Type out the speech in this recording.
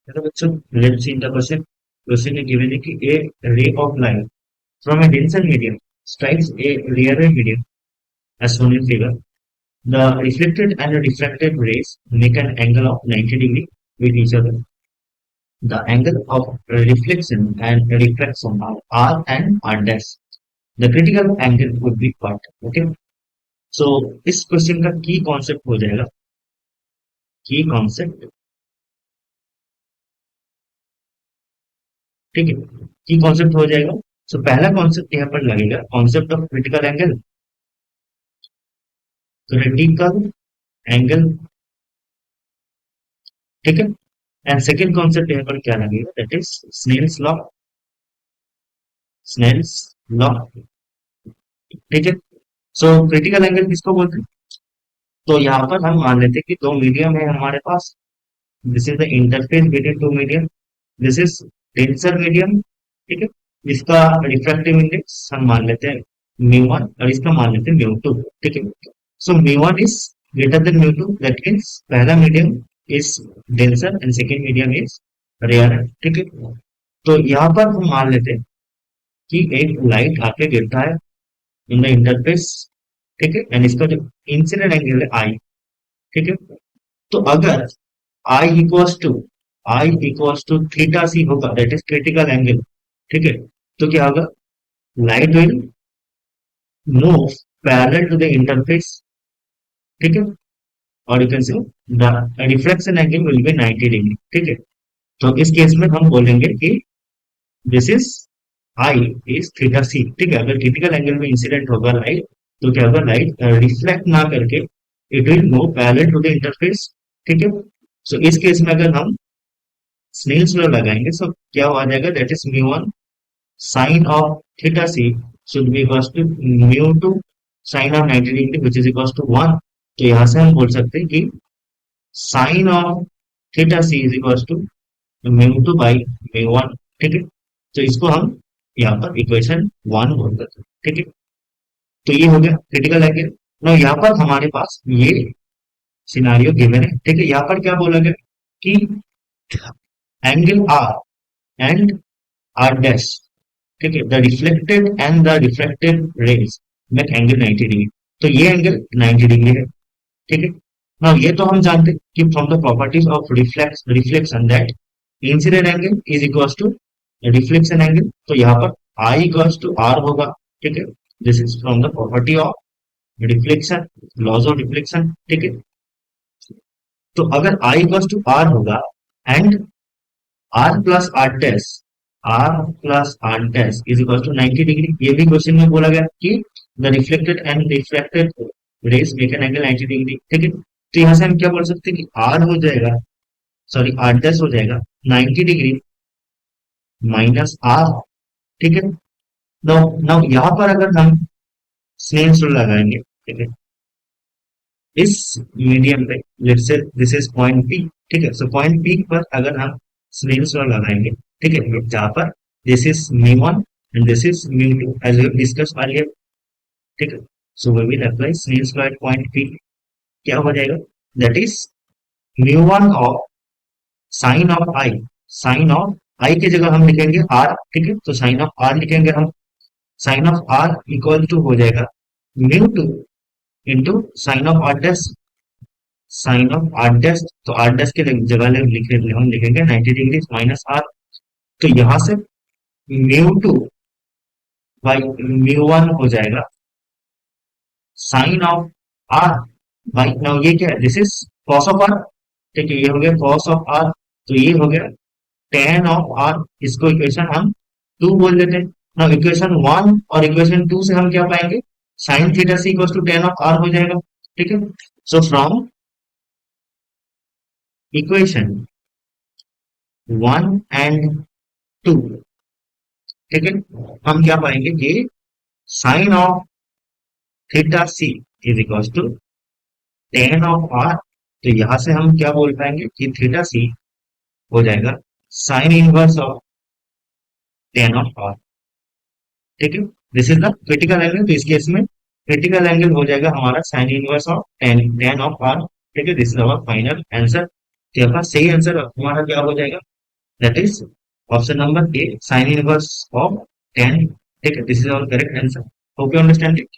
Hello बच्चों, let's see the question. Question is given है कि a ray of light from a denser medium strikes a rarer medium as shown in figure. The reflected and refracted rays make an angle of 90 degree with each other. The angle of reflection and refraction are r and r dash. The critical angle would be what? Okay. So इस question का की concept हो जाएगा, की concept, ठीक है, की concept हो जाएगा। सो पहला कॉन्सेप्ट यहाँ पर लगेगा, concept of critical angle. Critical angle, ठीक है। एंड सेकेंड कॉन्सेप्ट यहाँ पर क्या लगेगा, that is Snell's law. Snell's law, ठीक है। सो क्रिटिकल एंगल किसको बोलते हैं? तो यहाँ पर हम मान लेते हैं कि दो मीडियम है हमारे पास। This is the interface between two medium. This is denser medium, ठीक है। इसका रिफ्रैक्टिव इंडेक्स हम मान लेते हैं म्यू वन और इसका मान लेते हैं म्यू टू, ठीक है। So mu one is greater than mu two, that means पहला medium is denser and second medium is rare, ठीक है। तो यहाँ पर हम मान लेते हैं कि एक लाइट आके गिरता है इन द इंटरफेस, ठीक है। एंड इसका जो इंसिडेंट एंगल है आई, ठीक है। तो अगर आई इक्वल्स टू थीटा सी होगा, दैट इज क्रिटिकल एंगल, ठीक है। तो क्या होगा, light will move parallel to the interface, ठीक है। और you can see the reflection angle will be 90 degree, ठीक है। तो इस केस में हम बोलेंगे कि this is i is theta c, ठीक है। अगर क्रिटिकल एंगल में इंसिडेंट होगा लाइट, तो क्या होगा, लाइट रिफ्लेक्ट ना करके it will move parallel to the interface, ठीक है। सो इस केस में अगर हम स्नेल्स लॉ लगाएंगे, सो क्या हो जाएगा, that is mu one sine of theta C should be equals to mu two sine of 90 degree which is equals to 1। तो यहां से हम बोल सकते हैं कि sine of theta C is equals to mu two by mu one, ठीक है। तो इसको हम यहाँ पर इक्वेशन वन बोल देते हैं, ठीक है। तो ये हो गया क्रिटिकल एंगल। ना यहाँ पर हमारे पास ये सिनारियो गिवन है, ठीक है। यहाँ पर क्या बोला गया कि angle R and R dash, ठीक है, the reflected and the refracted rays make angle 90 degree. तो ये एंगल 90 डिग्री है, ठीक है। नाउ ये तो हम जानते हैं कि from the properties of reflection that incident angle is equals to reflection angle. तो यहाँ पर आई इक्वल्स टू आर होगा, ठीक है। This is from the property of reflection, laws of reflection, ठीक है। तो अगर आई इक्वल्स टू आर होगा and R plus R dash, R plus R dash is equal to 90 degree, ये भी क्वेश्चन में बोला गया कि the reflected and refracted rays make an angle 90 degree, ठीक है। तो यहां से हम क्या बोल सकते हैं कि आर हो जाएगा, सॉरी आर डैश हो जाएगा 90 डिग्री माइनस आर, ठीक है। नाउ नाउ यहाँ पर अगर हम स्नेल्स रूल लगाएंगे, ठीक है, इस मीडियम पे, let's say this is point P, ठीक है। सो पॉइंट पी पर अगर हम स्नेल्स लॉ लगाएंगे, ठीक है, जहां पर this is mu one and this is mu two as we discussed earlier, ठीक है। So we will apply Snell's law at point p. क्या हो जाएगा, that is mu one of sine of i, sine of i की जगह हम लिखेंगे are, ठीक है। तो साइन ऑफ आर लिखेंगे हम, sine of R equal to हो जाएगा mu two into sine of R dash, sine of R dash. तो आर डैश के जगह हम लिखेंगे 90 डिग्री माइनस आर। तो यहां से mu two by mu one हो जाएगा sine of R by, now ये क्या है, this is cos of R, ठीक है। ये हो गया कॉस ऑफ आर, तो ये हो गया टेन ऑफ आर। इसको इक्वेशन हम टू बोल देते हैं। नाउ इक्वेशन वन और इक्वेशन टू से हम क्या पाएंगे, sine theta C equal to tan of R हो जाएगा, ठीक है। So from equation one and two, ठीक है, हम क्या पाएंगे, ये sine of theta C is equal to tan of R. तो यहां से हम क्या बोल पाएंगे कि थीटा सी हो जाएगा sine inverse of tan of R, ठीक है। This is the critical angle. तो इस केस में क्रिटिकल एंगल हो जाएगा हमारा sine inverse of tan of R, ठीक है। This is our final answer. तो यहाँ सही आंसर हमारा क्या हो जाएगा, that is option number A sine inverse of tan. ठीक है, this is our correct answer. Hope you understand it.